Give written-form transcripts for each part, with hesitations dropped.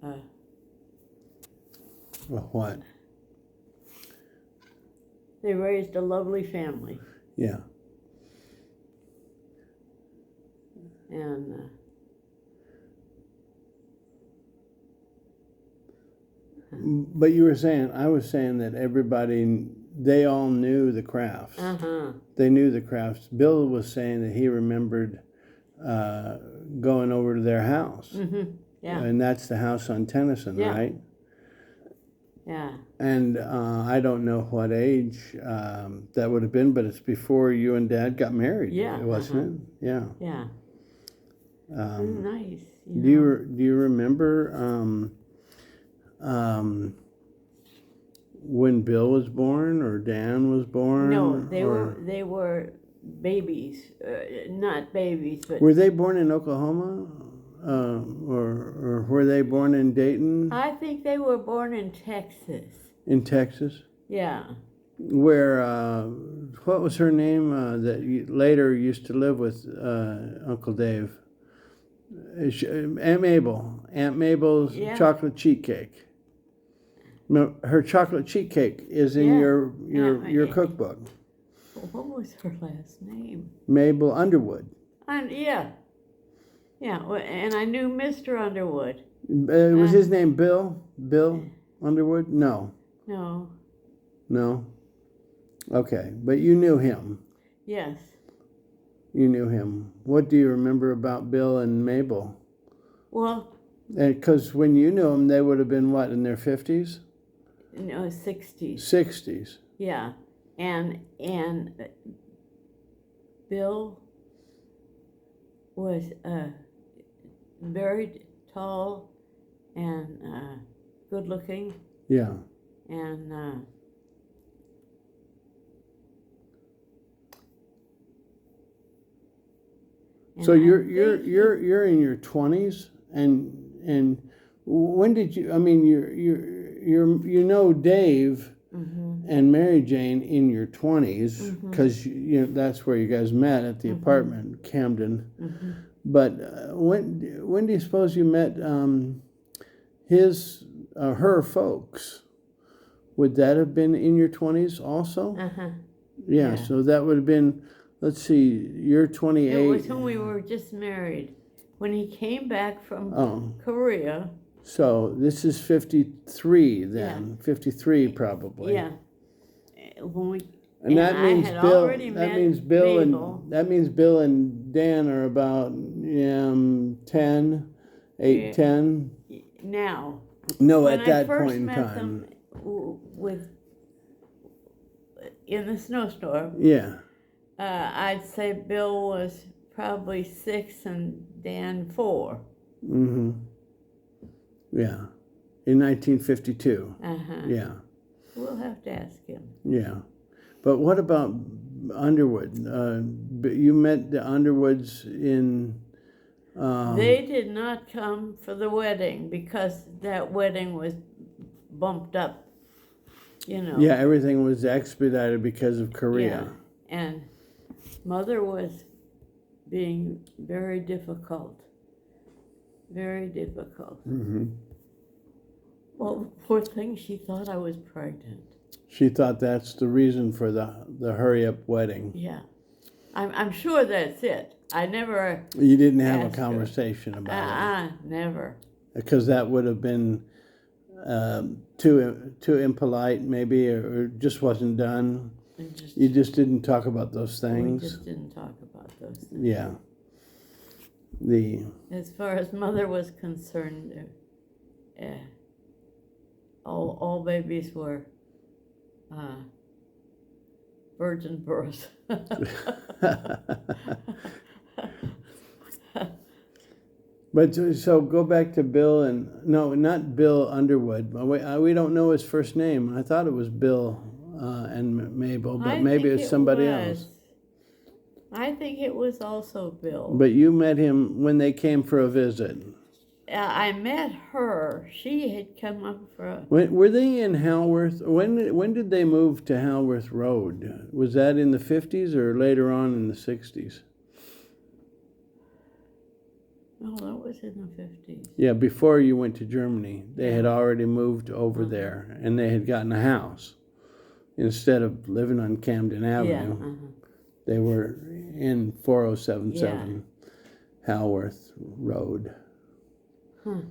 Well, what? They raised a lovely family. Yeah. And But I was saying that they all knew the crafts. They knew the crafts. Bill was saying that he remembered going over to their house. Yeah. And that's the house on Tennyson, right? Yeah. And I don't know what age that would have been, but it's before you and Dad got married, wasn't it? Yeah. Yeah. Nice. Do you remember when Bill was born or Dan was born? No, they were babies, not babies, but were they born in Oklahoma, or were they born in Dayton? I think they were born in Texas. In Texas? Yeah. Where what was her name that later used to live with Uncle Dave? Aunt Mabel. Aunt Mabel's chocolate cheat cake. Her chocolate cheat cake is in your cookbook. What was her last name? Mabel Underwood. Yeah, and I knew Mr. Underwood. Was his name Bill? Bill Underwood? No. No? Okay, but you knew him. Yes. You knew him. What do you remember about Bill and Mabel? Well... Because when you knew them, they would have been, what, in their 50s? No, 60s. 60s. Yeah. And Bill was very tall and good looking. Yeah. And so you're in your 20s, and when did you? I mean, you know Dave and Mary Jane in your 20s because that's where you guys met at the apartment, Camden. But when do you suppose you met her folks? Would that have been in your 20s also? Yeah, so that would have been. Let's see, you're 28. It was when we were just married. When he came back from Korea. So this is 53 then. Yeah. 53 probably. Yeah. That means Bill and Dan are about 10, 8, 10. Now. No, at that point in time. In the snowstorm. Yeah. I'd say Bill was probably 6 and Dan 4. Yeah. In 1952. Yeah. We'll have to ask him. Yeah. But what about Underwood? You met the Underwoods in... they did not come for the wedding because that wedding was bumped up, Yeah, everything was expedited because of Korea. Yeah. And Mother was being very difficult. Very difficult. Well, poor thing, she thought I was pregnant. She thought that's the reason for the hurry-up wedding. Yeah. I'm sure that's it. I never... You didn't have a conversation about it? Never. Because that would have been too impolite, maybe, or just wasn't done. You just didn't talk about those things. We just didn't talk about those things. Yeah. As far as Mother was concerned, all babies were virgin births. But so go back to Bill no, not Bill Underwood. We don't know his first name. I thought it was Bill and Mabel, but maybe it's somebody else. I think it was also Bill. But you met him when they came for a visit. I met her. She had come up for Were they in Halworth? When did they move to Halworth Road? Was that in the 50s or later on in the 60s? No, that was in the 50s. Yeah, before you went to Germany, they had already moved over there, and they had gotten a house. Instead of living on Camden Avenue, they were in 4077 Halworth Road. Huh.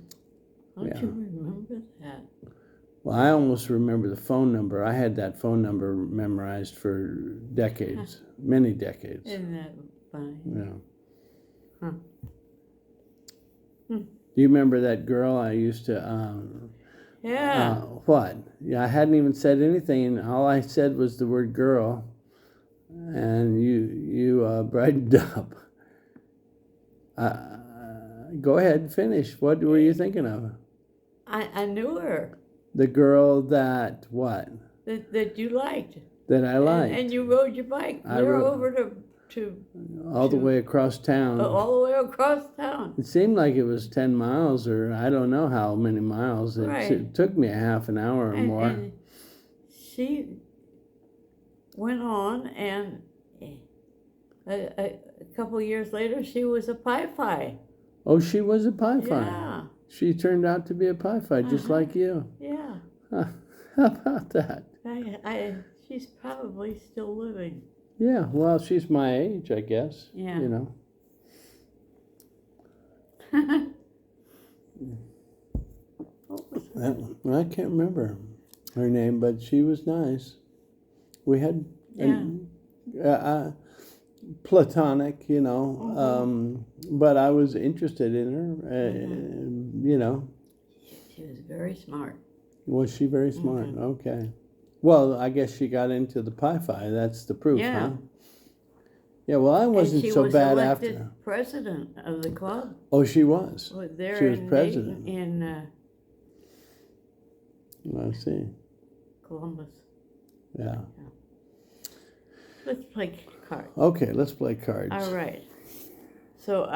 Don't you remember that? Well, I almost remember the phone number. I had that phone number memorized for decades, many decades. Isn't that funny? Yeah. Huh. Do you remember that girl I used to? What? Yeah, I hadn't even said anything, and all I said was the word "girl," and you brightened up. Go ahead, finish. What were you thinking of? I knew her. The girl that what? That you liked. That I liked. And you rode your bike over to all the way across town. All the way across town. It seemed like it was 10 miles, or I don't know how many miles. It took me a half an hour or more. And she went on, and a couple years later, she was a Pi-Fi. Oh, she was a Pi-Fi. Yeah. She turned out to be a Pi-Fi, just like you. Yeah. Huh. How about that? She's probably still living. Yeah, well, she's my age, I guess. Yeah. You know. I can't remember her name, but she was nice. We had platonic, you know, but I was interested in her, you know. She was very smart. Was she very smart? Okay. Well, I guess she got into the Pi-Fi. That's the proof, huh? Yeah, well, I wasn't so bad after. She was elected president of the club. Oh, she was? There she was president. I see. Columbus. Yeah. Let's play cards. Okay, let's play cards. All right. So,